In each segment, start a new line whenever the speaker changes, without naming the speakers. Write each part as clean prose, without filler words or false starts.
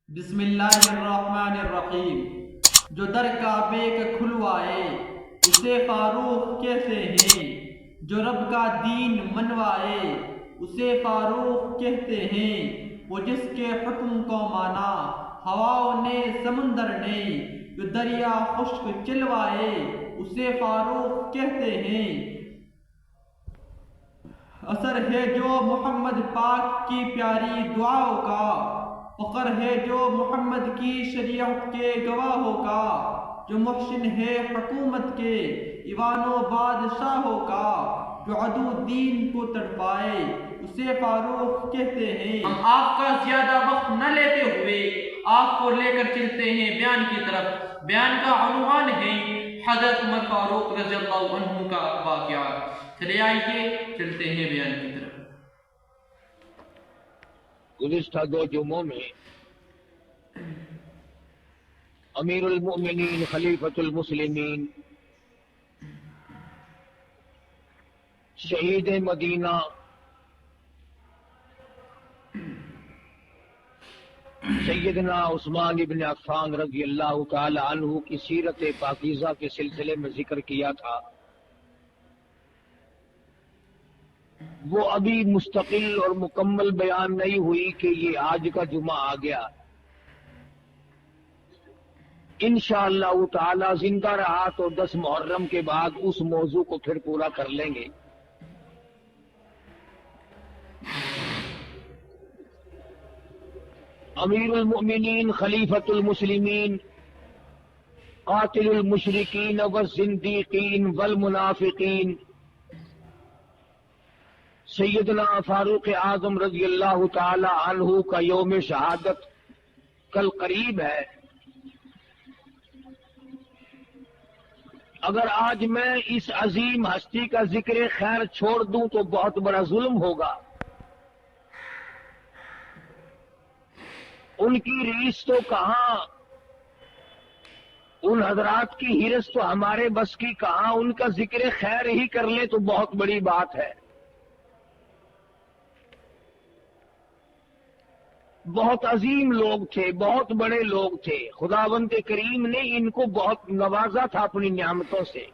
بسم اللہ الرحمن الرحیم۔ جو در کعبے کا کھلوائے اسے فاروق کہتے ہیں، جو رب کا دین منوائے اسے فاروق کہتے ہیں، وہ جس کے حکم کو مانا ہواؤں نے سمندر نے، جو دریا خشک چلوائے اسے فاروق کہتے ہیں۔ اثر ہے جو محمد پاک کی پیاری دعاؤں کا، فخر ہے جو محمد کی شریعت کے گواہوں کا، جو محسن ہے حکومت کے ایوان و بادشاہوں کا، جو عدو دین کو تڑپائے اسے فاروق کہتے ہیں۔ ہم آپ کا زیادہ وقت نہ لیتے ہوئے آپ کو لے کر چلتے ہیں بیان کی طرف۔ بیان کا عنوان ہے حضرت عمر فاروق رضی اللہ عنہ کا واقعہ۔ چلے آئیے چلتے ہیں بیان کی طرف۔
گزشتہ 2 جمعوں میں امیر المؤمنین خلیفۃ المسلمین شہید مدینہ سیدنا عثمان ابن عفان رضی اللہ تعالی عنہ کی سیرت پاکیزہ کے سلسلے میں ذکر کیا تھا، وہ ابھی مستقل اور مکمل بیان نہیں ہوئی کہ یہ آج کا جمعہ آ گیا۔ انشاءاللہ تعالی زندہ رہا تو 10 محرم کے بعد اس موضوع کو پھر پورا کر لیں گے۔ امیر المؤمنین خلیفۃ المسلمین قاتل المشرکین والزندیقین والمنافقین سیدنا فاروق اعظم رضی اللہ تعالی عنہ کا یوم شہادت کل قریب ہے۔ اگر آج میں اس عظیم ہستی کا ذکر خیر چھوڑ دوں تو بہت بڑا ظلم ہوگا۔ ان کی ریس تو کہاں، ان حضرات کی ہرس تو ہمارے بس کی کہاں، ان کا ذکر خیر ہی کر لیں تو بہت بڑی بات ہے۔ بہت عظیم لوگ تھے، بہت بڑے لوگ تھے، خداوند کریم نے ان کو بہت نوازا تھا اپنی نعمتوں سے۔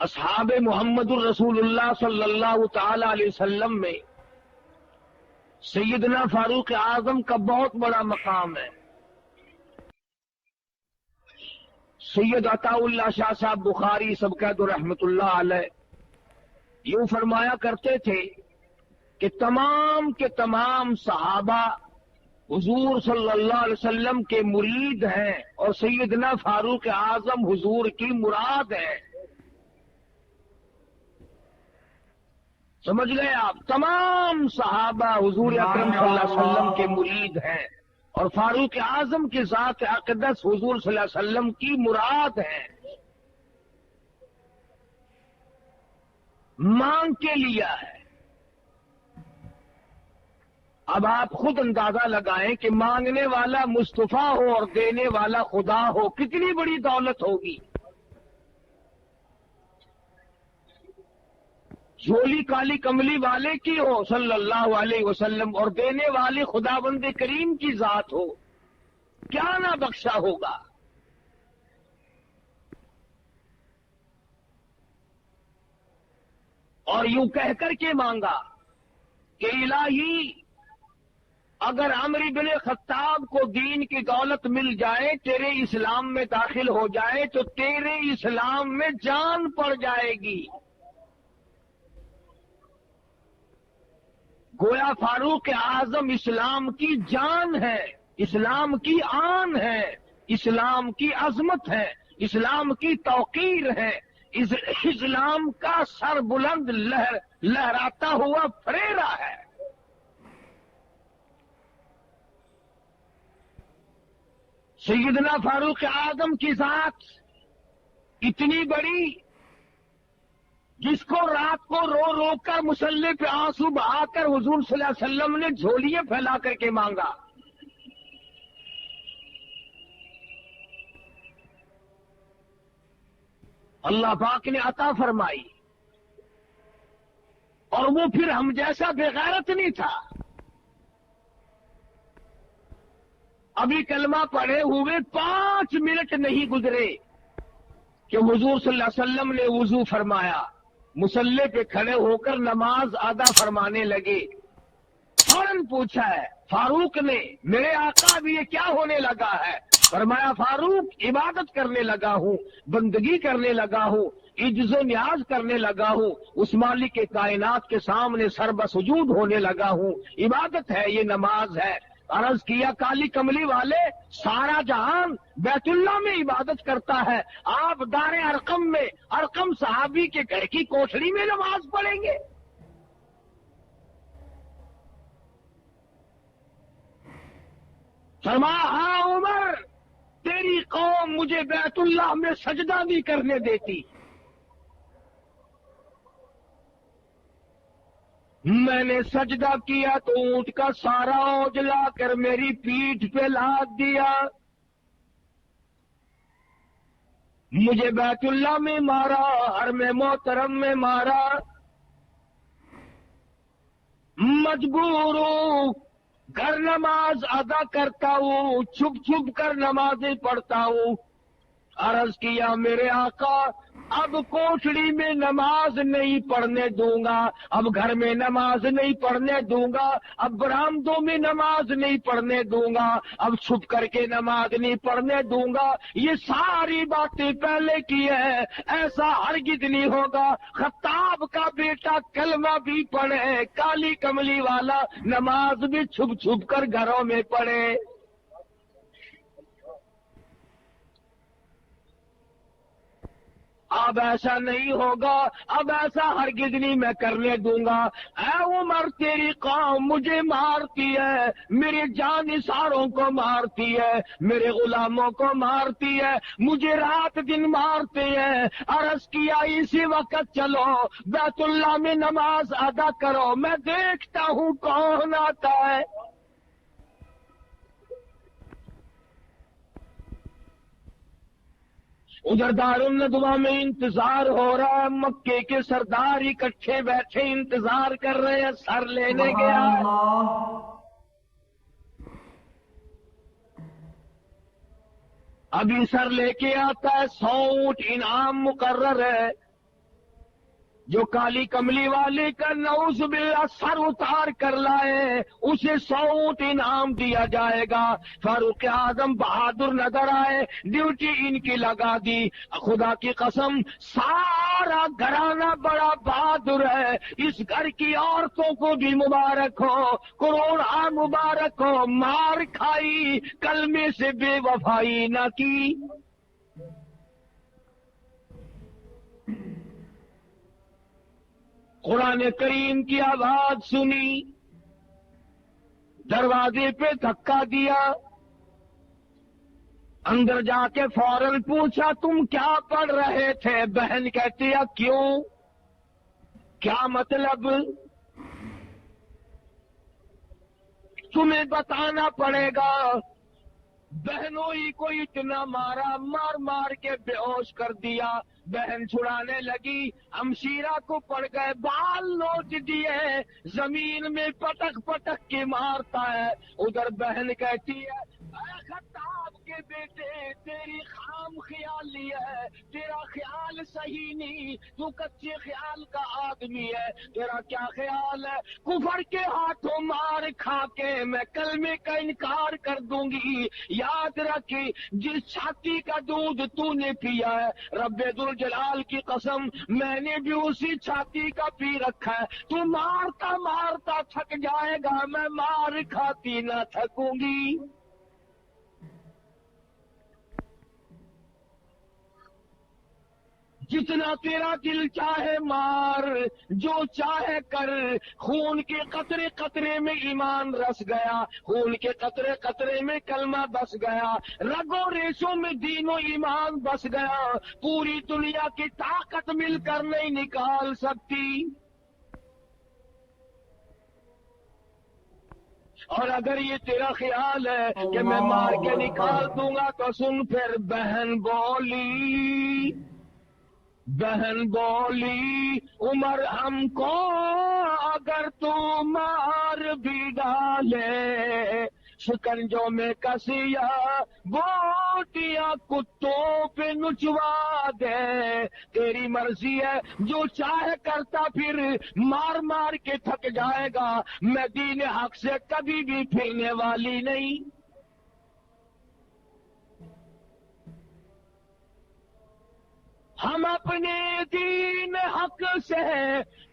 اصحاب محمد الرسول اللہ صلی اللہ تعالی علیہ وسلم میں سیدنا فاروق اعظم کا بہت بڑا مقام ہے۔ سید عطا اللہ شاہ صاحب بخاری سبقت رحمت اللہ علیہ یوں فرمایا کرتے تھے کہ تمام کے تمام صحابہ حضور صلی اللہ علیہ وسلم کے مرید ہیں اور سیدنا فاروق اعظم حضور کی مراد ہے۔ سمجھ گئے آپ؟ تمام صحابہ حضور اکرم صلی اللہ علیہ وسلم کے مرید ہیں اور فاروق اعظم کی ذات اقدس حضور صلی اللہ علیہ وسلم کی مراد ہے۔ مانگ کے لیا ہے۔ اب آپ خود اندازہ لگائیں کہ مانگنے والا مصطفیٰ ہو اور دینے والا خدا ہو، کتنی بڑی دولت ہوگی۔ جھولی کالی کملی والے کی ہو صلی اللہ علیہ وسلم اور دینے والے خداوند کریم کی ذات ہو، کیا نہ بخشا ہوگا۔ اور یوں کہہ کر کے مانگا کہ الہی اگر عمر بن خطاب کو دین کی دولت مل جائے، تیرے اسلام میں داخل ہو جائے تو تیرے اسلام میں جان پڑ جائے گی۔ گویا فاروق اعظم اسلام کی جان ہے، اسلام کی آن ہے، اسلام کی عظمت ہے، اسلام کی توقیر ہے، اسلام کا سر بلند لہراتا ہوا فریرا ہے۔ سیدنا فاروق اعظم کی ذات اتنی بڑی، جس کو رات کو رو رو کر مصلی پہ آنسو بہا کر حضور صلی اللہ علیہ وسلم نے جھولیے پھیلا کر کے مانگا۔ اللہ پاک نے عطا فرمائی اور وہ پھر ہم جیسا بے غیرت نہیں تھا. ابھی کلمہ پڑھے ہوئے 5 منٹ نہیں گزرے کہ حضور صلی اللہ علیہ وسلم نے وضو فرمایا, مصلی پہ کھڑے ہو کر نماز ادا فرمانے لگے. فوراً پوچھا ہے فاروق نے, میرے آقا اب یہ کیا ہونے لگا ہے؟ فرمایا فاروق عبادت کرنے لگا ہوں, بندگی کرنے لگا ہوں, عجز و نیاز کرنے لگا ہوں, اس مالک کے کائنات کے سامنے سر بسجود ہونے لگا ہوں. عبادت ہے, یہ نماز ہے. عرض کیا کالی کملی والے, سارا جہان بیت اللہ میں عبادت کرتا ہے, آپ دار ارقم میں ارقم صحابی کے گھر کی کوٹھڑی میں نماز پڑھیں گے؟ فرمایا ہاں عمر, تیری قوم مجھے بیت اللہ میں سجدہ نہیں کرنے دیتی. میں نے سجدہ کیا تو اونٹ کا سارا اوج لا کر میری پیٹھ پہ لاد دیا. مجھے بیت اللہ میں مارا, حرم محترم میں مارا. مجبور ہوں, گھر نماز ادا کرتا ہوں, چھپ چھپ کر نمازیں پڑھتا ہوں. عرض کیا میرے آقا اب کوٹھڑی میں نماز نہیں پڑھنے دوں گا, اب گھر میں نماز نہیں پڑھنے دوں گا, اب برآمدوں میں نماز نہیں پڑھنے دوں گا, اب چھپ کر کے نماز نہیں پڑھنے دوں گا. یہ ساری باتیں پہلے کی ہے, ایسا ہرگز نہیں ہوگا. خطاب کا بیٹا کلمہ بھی پڑھے, کالی کملی والا نماز بھی چھپ چھپ کر گھروں میں پڑھے. اب ایسا نہیں ہوگا, اب ایسا ہرگز نہیں میں کرنے دوں گا. اے عمر تیری قوم مجھے مارتی ہے, میرے جانثاروں کو مارتی ہے, میرے غلاموں کو مارتی ہے, مجھے رات دن مارتے ہیں. عرض کیا اسی وقت چلو بیت اللہ میں نماز ادا کرو, میں دیکھتا ہوں کون آتا ہے. ادھر دارالندوا میں انتظار ہو رہا ہے, مکے کے سردار اکٹھے بیٹھے انتظار کر رہے ہیں, سر لینے گیا ہے. ابھی سر لے کے آتا ہے, 100 اونٹ انعام مقرر ہے. جو کالی کملی والے کا نعوذ باللہ سر اتار کر لائے اسے 100 اونٹ انعام دیا جائے گا. فاروق اعظم بہادر نظر آئے, ڈیوٹی ان کی لگا دی. خدا کی قسم سارا گھرانہ بڑا بہادر ہے. اس گھر کی عورتوں کو بھی مبارک ہو, کروڑا مبارک ہو, مار کھائی کلمے سے بے وفائی نہ کی. قرآن کریم کی آواز سنی, دروازے پہ دھکا دیا, اندر جا کے فوراً پوچھا تم کیا پڑھ رہے تھے؟ بہن کہتی ہے کیوں, کیا مطلب؟ تمہیں بتانا پڑے گا. بہنوں ہی کو اتنا مارا, مار مار کے بے ہوش کر دیا. بہن چھڑانے لگی, ہمشیرہ کو پڑ گئے, بال نوچ دیے, زمین میں پٹک پٹک کے مارتا ہے. ادھر بہن کہتی ہے اے خطاب کے بیٹے تیری خام خیالی ہے, تیرا خیال صحیح نہیں, تو کچے خیال کا آدمی ہے. تیرا کیا خیال ہے؟ کفر کے ہاتھوں مار کھا کے میں کلمے کا انکار کر دوں گی. یاد رکھی جس چھاتی کا دودھ تو نے پیا ہے, رب ذوالجلال کی قسم میں نے بھی اسی چھاتی کا پی رکھا ہے. تو مارتا مارتا تھک جائے گا, میں مار کھاتی نہ تھکوں گی. جتنا تیرا دل چاہے مار, جو چاہے کر. خون کے قطرے قطرے میں ایمان رس گیا, خون کے قطرے قطرے میں کلمہ بس گیا, رگوں ریشوں میں دین و ایمان بس گیا. پوری دنیا کی طاقت مل کر نہیں نکال سکتی. اور اگر یہ تیرا خیال ہے کہ میں مار کے نکال دوں گا تو سن پھر. بہن بولی عمر ہم کو اگر تو مار بھی ڈالے شکنجوں میں کسیا بوٹیاں کتوں پہ نچوا دے، تیری مرضی ہے جو چاہے کرتا پھر مار مار کے تھک جائے گا، میں دین حق سے کبھی بھی پھرنے والی نہیں۔ ہم اپنے دین حق سے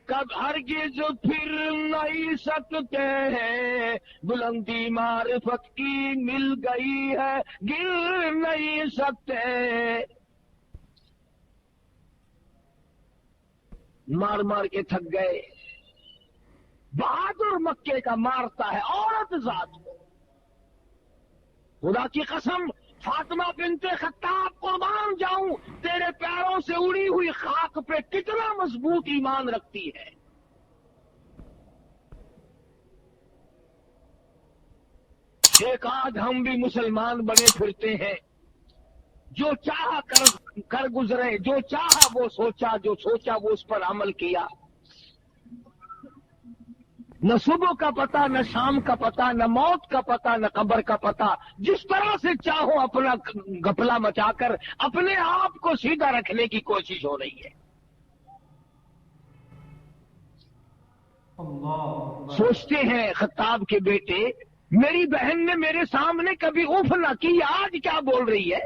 کب ہرگز پھر نہیں سکتے ہیں، بلندی معرفت کی مل گئی ہے گر نہیں سکتے۔ مار مار کے تھک گئے، بہادر مکے کا مارتا ہے عورت ذات کو، خدا کی قسم فاطمہ بنت خطاب قربان جاؤں، تیرے پیروں سے اڑی ہوئی خاک پہ کتنا مضبوط ایمان رکھتی ہے۔ ایک آدھ ہم بھی مسلمان بنے پھرتے ہیں، جو چاہا کر گزرے، جو چاہا وہ سوچا، جو سوچا وہ اس پر عمل کیا۔ نہ صبح کا پتہ، نہ شام کا پتہ، نہ موت کا پتہ، نہ قبر کا پتہ، جس طرح سے چاہو اپنا گھپلا مچا کر اپنے آپ کو سیدھا رکھنے کی کوشش ہو رہی ہے۔ سوچتے ہیں خطاب کے بیٹے، میری بہن نے میرے سامنے کبھی اف نہ کی، آج کیا بول رہی ہے؟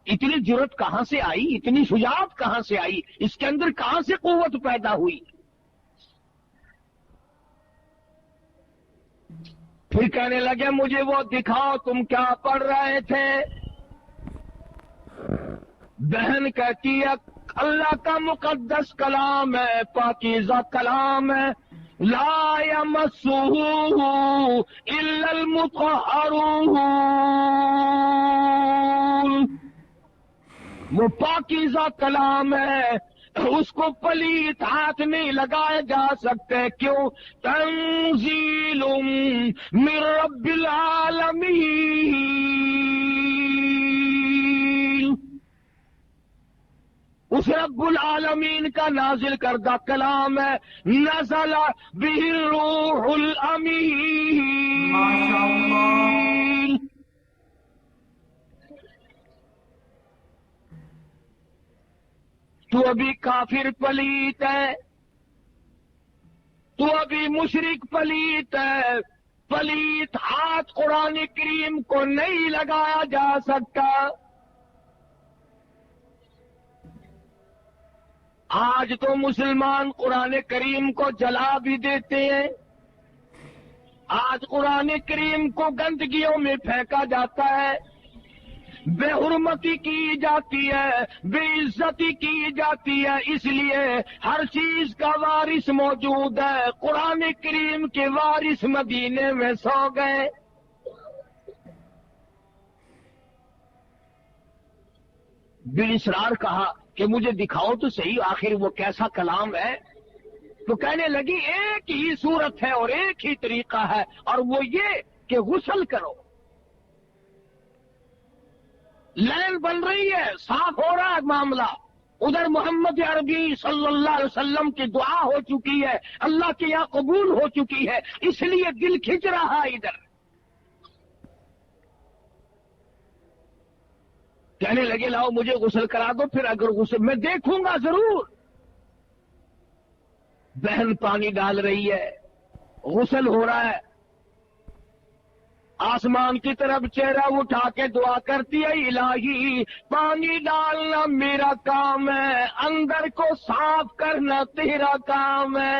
اتنی جرأت کہاں سے آئی؟ اتنی شجاعت کہاں سے آئی؟ اس کے اندر کہاں سے قوت پیدا ہوئی؟ پھر کہنے لگے مجھے وہ دکھاؤ تم کیا پڑھ رہے تھے۔ بہن کہتی ہے اللہ کا مقدس کلام ہے، پاکیزہ کلام ہے، لا یمسہ الا المطہرون، وہ پاکیزہ کلام ہے، اس کو پلیت ہاتھ نہیں لگائے جا سکتے۔ کیوں؟ تنزیل من رب العالمین، اس رب العالمین کا نازل کردہ کلام ہے، نزل بہ الروح الامین۔
ماشاء اللہ۔
تو ابھی کافر پلیت ہے، تو ابھی مشرک پلیت ہے، پلیت ہاتھ قرآن کریم کو نہیں لگایا جا سکتا۔ آج تو مسلمان قرآن کریم کو جلا بھی دیتے ہیں، آج قرآن کریم کو گندگیوں میں پھینکا جاتا ہے، بے حرمتی کی جاتی ہے، بے عزتی کی جاتی ہے، اس لیے ہر چیز کا وارث موجود ہے۔ قرآن کریم کے وارث مدینے میں سو گئے۔ باصرار کہا کہ مجھے دکھاؤ تو صحیح آخر وہ کیسا کلام ہے۔ تو کہنے لگی ایک ہی صورت ہے اور ایک ہی طریقہ ہے، اور وہ یہ کہ غسل کرو۔ لائن بن رہی ہے، صاف ہو رہا ہے معاملہ۔ ادھر محمد عربی صلی اللہ علیہ وسلم کی دعا ہو چکی ہے، اللہ کے یہاں قبول ہو چکی ہے، اس لیے دل کھنچ رہا ہے ادھر۔ کہنے لگے لاؤ مجھے غسل کرا دو، پھر اگر غسل میں دیکھوں گا ضرور۔ بہن پانی ڈال رہی ہے، غسل ہو رہا ہے، آسمان کی طرف چہرہ اٹھا کے دعا کرتی ہے الہی پانی ڈالنا میرا کام ہے، اندر کو صاف کرنا تیرا کام ہے۔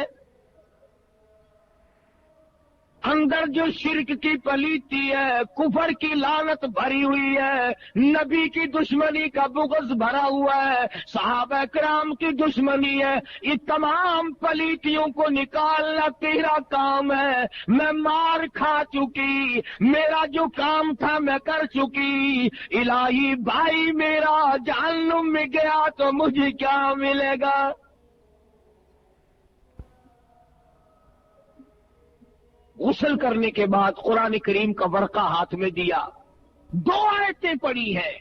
اندر جو شرک کی پلیتی ہے، کفر کی لعنت بھری ہوئی ہے، نبی کی دشمنی کا بغض بھرا ہوا ہے، صحابہ کرام کی دشمنی ہے، یہ تمام پلیتیوں کو نکالنا تیرا کام ہے۔ میں مار کھا چکی، میرا جو کام تھا میں کر چکی، الہی بھائی میرا جہنم میں گیا تو مجھے کیا ملے گا؟ غسل کرنے کے بعد قرآن کریم کا ورقہ ہاتھ میں دیا، 2 آیتیں پڑھی ہیں۔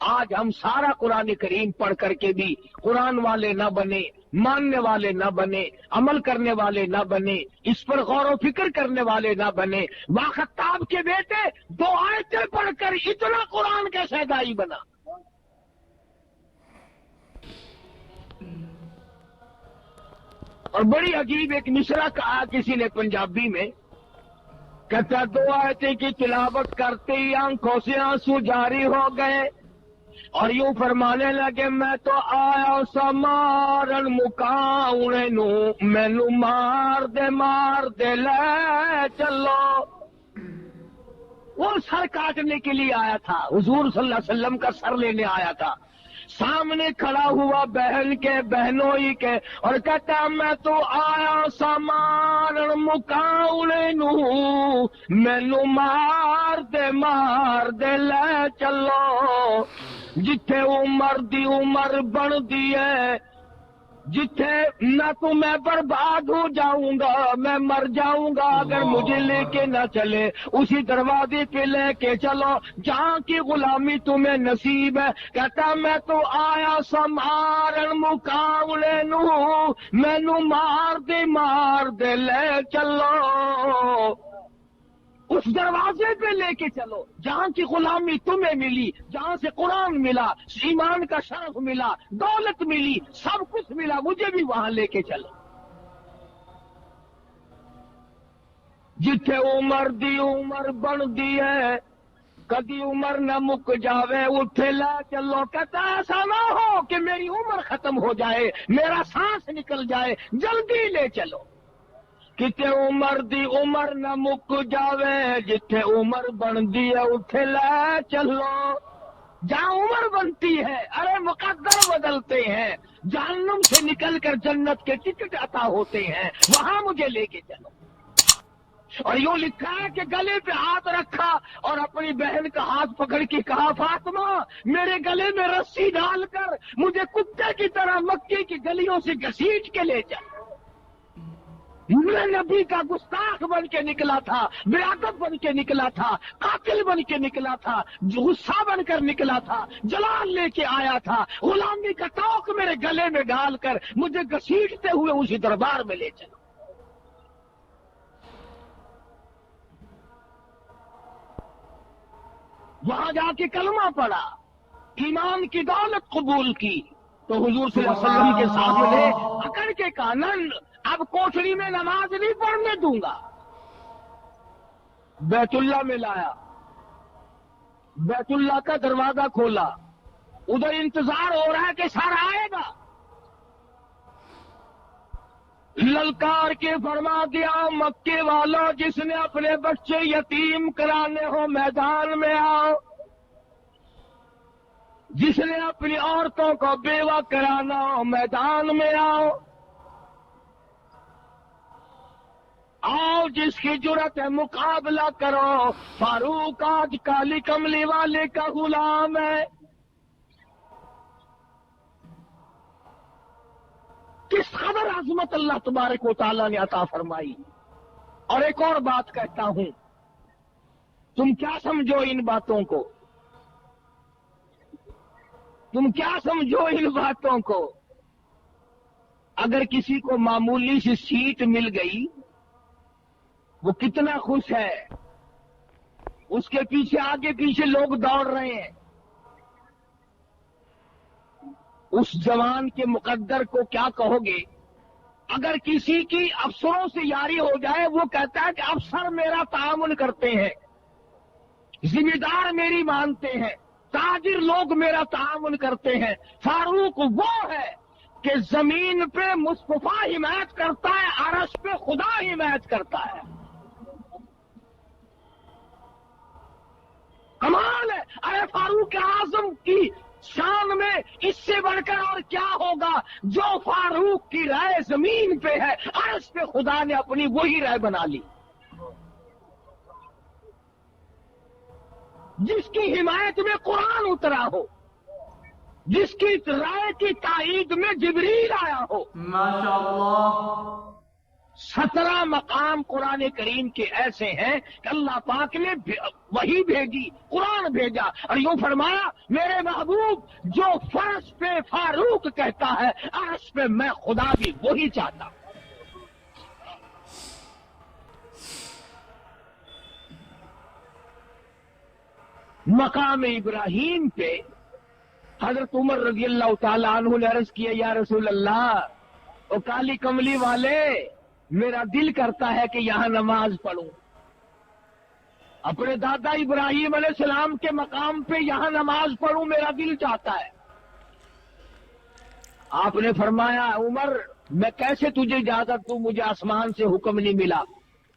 آج ہم سارا قرآن کریم پڑھ کر کے بھی قرآن والے نہ بنے، ماننے والے نہ بنے، عمل کرنے والے نہ بنے، اس پر غور و فکر کرنے والے نہ بنے۔ باخطاب کے بیٹے 2 آیتیں پڑھ کر اتنا قرآن کیسے دائی بنا؟ اور بڑی عجیب ایک مصرع کہا کسی نے پنجابی میں، کہتا 2 آیتیں کی تلاوت کرتے ہی آنکھوں سے آنسو جاری ہو گئے اور یوں فرمانے لگے میں تو آیا سا مارن مکاؤنے نو، مینو مار دے لے چلو۔ وہ سر کاٹنے کے لیے آیا تھا، حضور صلی اللہ علیہ وسلم کا سر لینے آیا تھا، سامنے کھڑا ہوا بہن کے بہنوئی کے اور کہتا میں تو آیا سا مارن مکاؤنے نو، مینو مار دے لے چلو۔ جتھے عمر دی عمر بن دی ہے، جتھے نہ تو میں برباد ہو جاؤں گا، میں مر جاؤں گا اگر مجھے لے کے نہ چلے، اسی دروازے پہ لے کے چلو جہاں کی غلامی تمہیں نصیب ہے۔ کہتا میں تو آیا سا مارن مقابلے نو، مینو مار دے لے چلو، اس دروازے پہ لے کے چلو جہاں کی غلامی تمہیں ملی، جہاں سے قرآن ملا، ایمان کا شرف ملا، دولت ملی، سب کچھ ملا، مجھے بھی وہاں لے کے چلو۔ جتھے عمر دی عمر بن دی ہے، کدی عمر نہ مک جاوے، اٹھے لے چلو۔ کہتا ایسا نہ ہو کہ میری عمر ختم ہو جائے، میرا سانس نکل جائے، جلدی لے چلو۔ کتے عمر دی عمر نہ مک جاوے، جتھے عمر بن دی ہے اٹھے لے چلو۔ جہاں عمر بنتی ہے، ارے مقدر بدلتے ہیں، جہنم سے نکل کر جنت کے ٹکٹ عطا ہوتے ہیں، وہاں مجھے لے کے چلو۔ اور یوں لکھا ہے کہ گلے پہ ہاتھ رکھا اور اپنی بہن کا ہاتھ پکڑ کے کہا فاطمہ میرے گلے میں رسی ڈال کر مجھے کتے کی طرح مکے کی گلیوں سے گھسیٹ کے لے چل۔ میں نبی کا گستاخ بن کے نکلا تھا، بے ادب بن کے نکلا تھا، قاتل بن کے نکلا تھا، غصہ بن کر نکلا تھا، جلال لے کے آیا تھا، غلامی کا توق میرے گلے میں ڈال کر مجھے گھسیٹتے ہوئے اسی دربار میں لے چلو۔ وہاں جا کے کلمہ پڑا، ایمان کی دولت قبول کی، تو حضور صلی اللہ علیہ وسلم کے سامنے پکڑ کے کہا نن اب کوٹھڑی میں نماز نہیں پڑھنے دوں گا۔ بیت اللہ میں لایا، بیت اللہ کا دروازہ کھولا، ادھر انتظار ہو رہا ہے کہ سر آئے گا، للکار کے فرما دیا مکے والا جس نے اپنے بچے یتیم کرانے ہو میدان میں آؤ، جس نے اپنی عورتوں کو بیوہ کرانا ہو میدان میں آؤ، آؤ جس کی جرت ہے مقابلہ کرو، فاروق آج کالی کملی والے کا غلام ہے۔ کس قدر عظمت اللہ تبارک و تعالیٰ نے عطا فرمائی۔ اور ایک اور بات کہتا ہوں، تم کیا سمجھو ان باتوں کو، تم کیا سمجھو ان باتوں کو، اگر کسی کو معمولی سی سیٹ مل گئی وہ کتنا خوش ہے، اس کے پیچھے آگے پیچھے لوگ دوڑ رہے ہیں، اس جوان کے مقدر کو کیا کہو گے؟ اگر کسی کی افسروں سے یاری ہو جائے، وہ کہتا ہے کہ افسر میرا تعاون کرتے ہیں، ذمہ دار میری مانتے ہیں، تاجر لوگ میرا تعاون کرتے ہیں۔ فاروق وہ ہے کہ زمین پہ مصطفیٰ حمایت کرتا ہے، عرش پہ خدا حمایت کرتا ہے۔ کمال ہے۔ ارے فاروق اعظم کی شان میں اس سے بڑھ کر اور کیا ہوگا؟ جو فاروق کی رائے زمین پہ ہے، عرش پہ خدا نے اپنی وہی رائے بنا لی۔ جس کی حمایت میں قرآن اترا ہو، جس کی رائے کی تائید میں جبریل آیا ہو،
ماشاءاللہ،
17 مقام قرآن کریم کے ایسے ہیں کہ اللہ پاک نے وہی بھیجی، قرآن بھیجا، اور یوں فرمایا میرے محبوب جو فرش پہ فاروق کہتا ہے عرش پہ میں خدا بھی وہی چاہتا ہوں۔ مقام ابراہیم پہ حضرت عمر رضی اللہ تعالیٰ عنہ نے عرض کیا یا رسول اللہ، او کالی کملی والے، میرا دل کرتا ہے کہ یہاں نماز پڑھوں، اپنے دادا ابراہیم علیہ السلام کے مقام پہ یہاں نماز پڑھوں، میرا دل چاہتا ہے۔ آپ نے فرمایا عمر میں کیسے تجھے اجازت دوں، مجھے آسمان سے حکم نہیں ملا،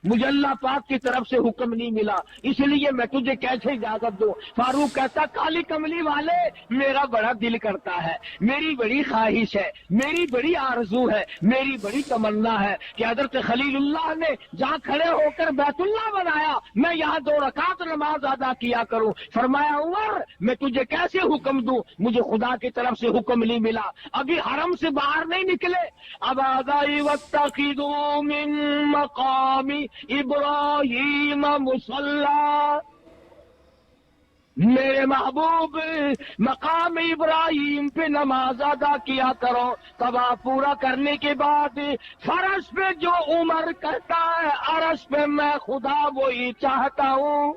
مجھے اللہ پاک کی طرف سے حکم نہیں ملا، اس لیے میں تجھے کیسے اجازت دوں؟ فاروق کہتا کالی کملی والے میرا بڑا دل کرتا ہے، میری بڑی خواہش ہے، میری بڑی آرزو ہے، میری بڑی تمنا ہے کہ حضرت خلیل اللہ نے جہاں کھڑے ہو کر بیت اللہ بنایا میں یہاں 2 رکعت نماز ادا کیا کروں۔ فرمایا عمر میں تجھے کیسے حکم دوں، مجھے خدا کی طرف سے حکم نہیں ملا، ابھی حرم سے باہر نہیں نکلے۔ اب آدائی واتخذوا من مقامی ابراہیم مصلی، میرے محبوب مقام ابراہیم پہ نماز ادا کیا کرو۔ طواف پورا کرنے کے بعد فرش پہ جو عمر کہتا ہے عرش پہ میں خدا وہی چاہتا ہوں۔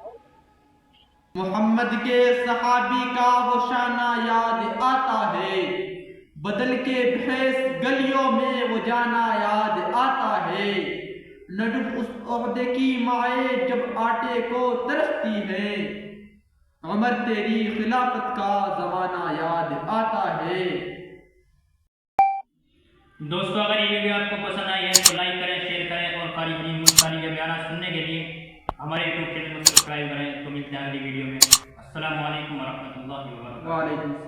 محمد کے صحابی کا وہ شانہ یاد آتا ہے، بدل کے بھیس گلیوں میں وہ جانا یاد آتا ہے، نڈب اس عہدے کی مائیں جب آٹے کو ترستی ہے، عمر تیری خلافت کا زمانہ یاد آتا ہے۔
دوستو اگر یہ ویڈیو آپ کو پسند آئی ہے تو لائک کریں، شیئر کریں، اور قاری کریم ملتانی کے بیانات سننے کے لیے ہمارے یوٹیوب چینل کو سبسکرائب کریں۔ تو ملتے ہیں اگلی ویڈیو میں۔ السلام علیکم ورحمۃ اللہ وبرکاتہ۔
وعلیکم السلام۔